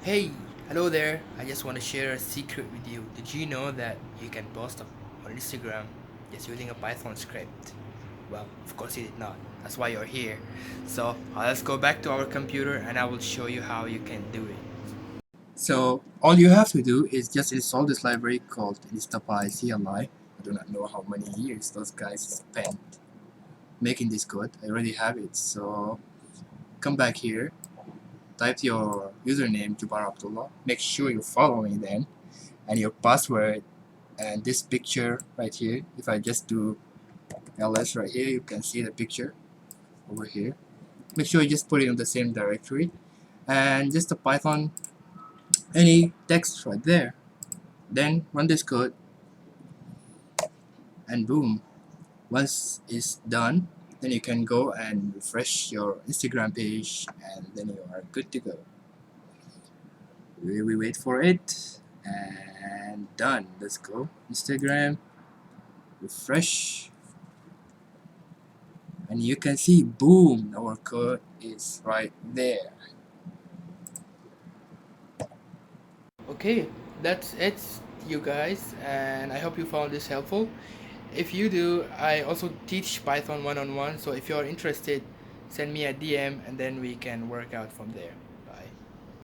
Hey, hello there. I just want to share a secret with you. Did you know that you can post on Instagram just using a Python script? Well, of course you did not. That's why you're here. So let's go back to our computer and I will show you how you can do it. So all you have to do is just install this library called instapy CLI. I do not know how many years those guys spent making this code. I already have it. So come back here, type your username Jubar Abdullah. Make sure you're following them and your password and this picture right here. If I just do ls right here, you can see the picture over here. Make sure you just put it in the same directory and just the Python any text right there. Then run this code and boom, once it's done, then you can go and refresh your Instagram page and then you are good to go. We wait for it and done. Let's go Instagram, refresh, and you can see boom, our code is right there. Okay, that's it, you guys, and I hope you found this helpful. If you do, I also teach Python one-on-one, so if you're interested, send me a DM and then we can work out from there.